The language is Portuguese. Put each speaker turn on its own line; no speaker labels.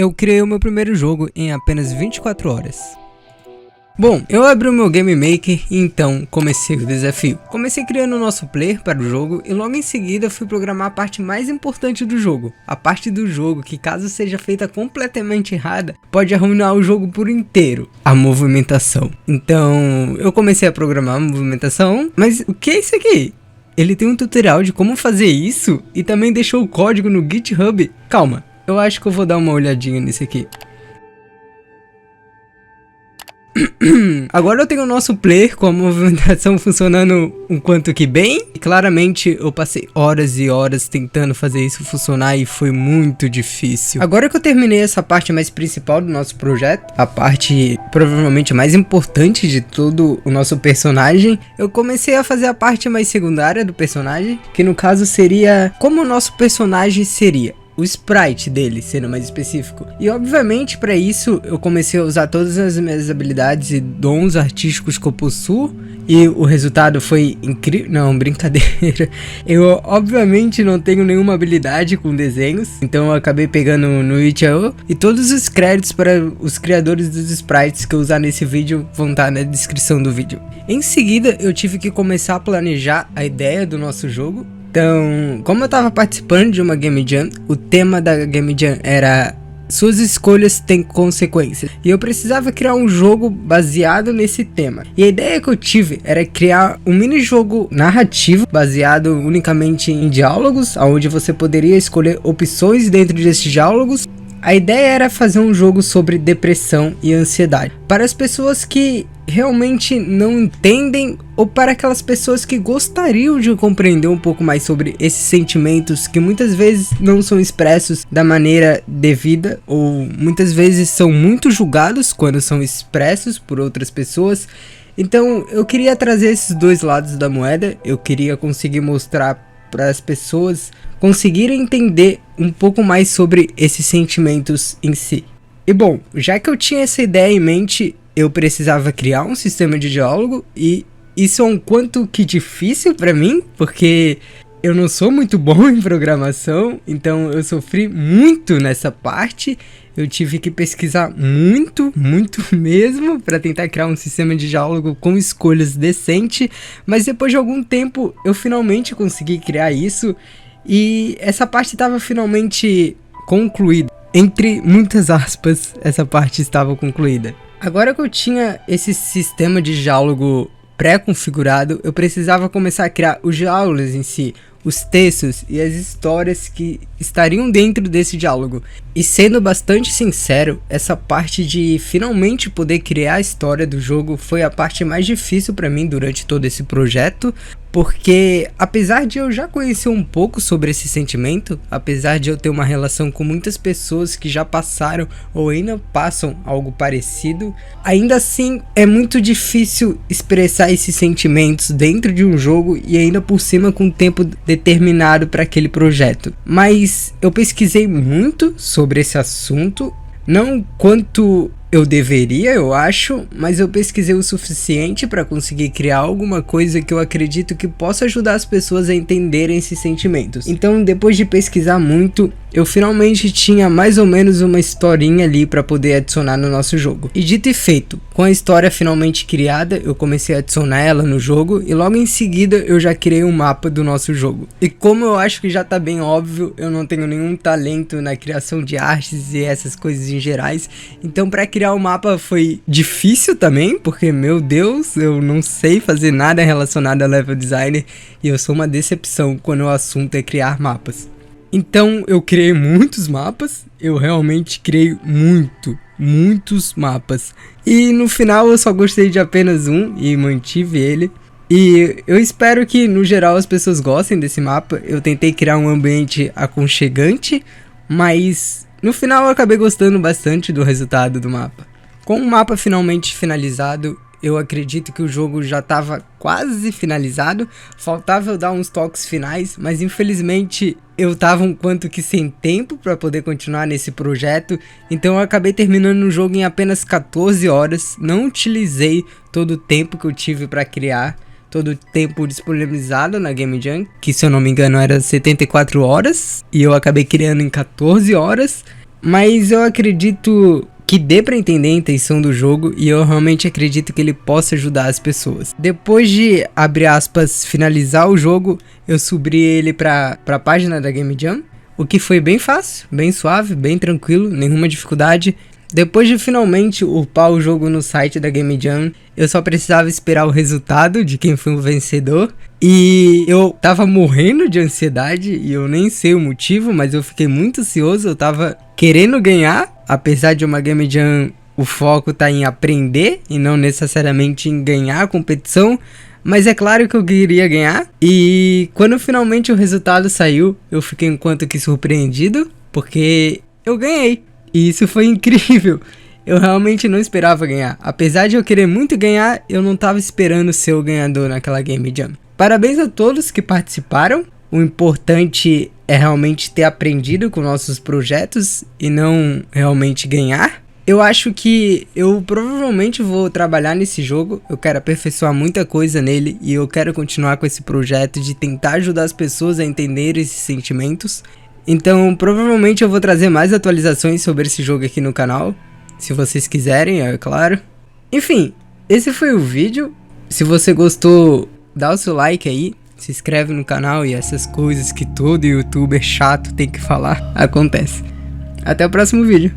Eu criei o meu primeiro jogo em apenas 24 horas. Bom, eu abri o meu Game Maker e então comecei o desafio. Comecei criando o nosso player para o jogo e logo em seguida fui programar a parte mais importante do jogo. A parte do jogo que, caso seja feita completamente errada, pode arruinar o jogo por inteiro. A movimentação. Então, eu comecei a programar a movimentação, mas o que é isso aqui? Ele tem um tutorial de como fazer isso e também deixou o código no GitHub. Calma, eu acho que eu vou dar uma olhadinha nisso aqui. Agora eu tenho o nosso player com a movimentação funcionando um quanto que bem. E claramente eu passei horas e horas tentando fazer isso funcionar e foi muito difícil. Agora que eu terminei essa parte mais principal do nosso projeto, a parte provavelmente mais importante de todo o nosso personagem, eu comecei a fazer a parte mais secundária do personagem, que no caso seria como o nosso personagem seria. O sprite dele, sendo mais específico. E obviamente para isso eu comecei a usar todas as minhas habilidades e dons artísticos que eu possuo. E o resultado foi incrível. Não, brincadeira. Eu obviamente não tenho nenhuma habilidade com desenhos. Então eu acabei pegando no itch.io. E todos os créditos para os criadores dos sprites que eu usar nesse vídeo vão estar na descrição do vídeo. Em seguida eu tive que começar a planejar a ideia do nosso jogo. Então, como eu estava participando de uma Game Jam, o tema da Game Jam era suas escolhas têm consequências. E eu precisava criar um jogo baseado nesse tema. E a ideia que eu tive era criar um mini-jogo narrativo baseado unicamente em diálogos, onde você poderia escolher opções dentro desses diálogos. A ideia era fazer um jogo sobre depressão e ansiedade, para as pessoas que realmente não entendem ou para aquelas pessoas que gostariam de compreender um pouco mais sobre esses sentimentos que muitas vezes não são expressos da maneira devida ou muitas vezes são muito julgados quando são expressos por outras pessoas. Então eu queria trazer esses dois lados da moeda, eu queria conseguir mostrar para as pessoas conseguirem entender um pouco mais sobre esses sentimentos em si. E bom, já que eu tinha essa ideia em mente, eu precisava criar um sistema de diálogo e isso é um quanto que difícil para mim, porque eu não sou muito bom em programação, então eu sofri muito nessa parte. Eu tive que pesquisar muito mesmo para tentar criar um sistema de diálogo com escolhas decente, mas depois de algum tempo eu finalmente consegui criar isso e essa parte estava finalmente concluída. Entre muitas aspas, essa parte estava concluída. Agora que eu tinha esse sistema de diálogo pré-configurado, eu precisava começar a criar os diálogos em si, os textos e as histórias que estariam dentro desse diálogo. E sendo bastante sincero, essa parte de finalmente poder criar a história do jogo foi a parte mais difícil para mim durante todo esse projeto, porque apesar de eu já conhecer um pouco sobre esse sentimento, apesar de eu ter uma relação com muitas pessoas que já passaram ou ainda passam algo parecido, ainda assim é muito difícil expressar esses sentimentos dentro de um jogo e ainda por cima com tempo determinado para aquele projeto. Mas eu pesquisei muito sobre esse assunto, não quanto eu deveria, eu acho, mas eu pesquisei o suficiente para conseguir criar alguma coisa que eu acredito que possa ajudar as pessoas a entenderem esses sentimentos. Então, depois de pesquisar muito, eu finalmente tinha mais ou menos uma historinha ali para poder adicionar no nosso jogo. E dito e feito, com a história finalmente criada, eu comecei a adicionar ela no jogo e logo em seguida eu já criei um mapa do nosso jogo. E como eu acho que já tá bem óbvio, eu não tenho nenhum talento na criação de artes e essas coisas em gerais, então para criar o mapa foi difícil também, porque meu Deus, eu não sei fazer nada relacionado a level designer e eu sou uma decepção quando o assunto é criar mapas. Então eu criei muitos mapas, eu realmente criei muitos mapas. E no final eu só gostei de apenas um e mantive ele. E eu espero que no geral as pessoas gostem desse mapa. Eu tentei criar um ambiente aconchegante, mas no final eu acabei gostando bastante do resultado do mapa. Com o mapa finalmente finalizado, eu acredito que o jogo já estava quase finalizado, faltava eu dar uns toques finais, mas infelizmente eu estava um quanto que sem tempo para poder continuar nesse projeto, então eu acabei terminando o jogo em apenas 14 horas, não utilizei todo o tempo que eu tive para criar, todo o tempo disponibilizado na Game Jam, que se eu não me engano era 74 horas, e eu acabei criando em 14 horas, Mas eu acredito que dê pra entender a intenção do jogo e eu realmente acredito que ele possa ajudar as pessoas. Depois de, abre aspas, finalizar o jogo, eu subi ele pra página da Game Jam, o que foi bem fácil, bem suave, bem tranquilo, nenhuma dificuldade. Depois de finalmente upar o jogo no site da Game Jam, eu só precisava esperar o resultado de quem foi o vencedor. E eu tava morrendo de ansiedade e eu nem sei o motivo, mas eu fiquei muito ansioso, eu tava querendo ganhar. Apesar de uma Game Jam, o foco tá em aprender e não necessariamente em ganhar a competição. Mas é claro que eu queria ganhar. E quando finalmente o resultado saiu, eu fiquei um quanto que surpreendido, porque eu ganhei. E isso foi incrível. Eu realmente não esperava ganhar. Apesar de eu querer muito ganhar, eu não tava esperando ser o ganhador naquela Game Jam. Parabéns a todos que participaram. O importante é realmente ter aprendido com nossos projetos e não realmente ganhar. Eu acho que eu provavelmente vou trabalhar nesse jogo. Eu quero aperfeiçoar muita coisa nele e eu quero continuar com esse projeto de tentar ajudar as pessoas a entender esses sentimentos. Então, provavelmente eu vou trazer mais atualizações sobre esse jogo aqui no canal, se vocês quiserem, é claro. Enfim, esse foi o vídeo. Se você gostou, dá o seu like aí, se inscreve no canal e essas coisas que todo youtuber chato tem que falar, acontece. Até o próximo vídeo.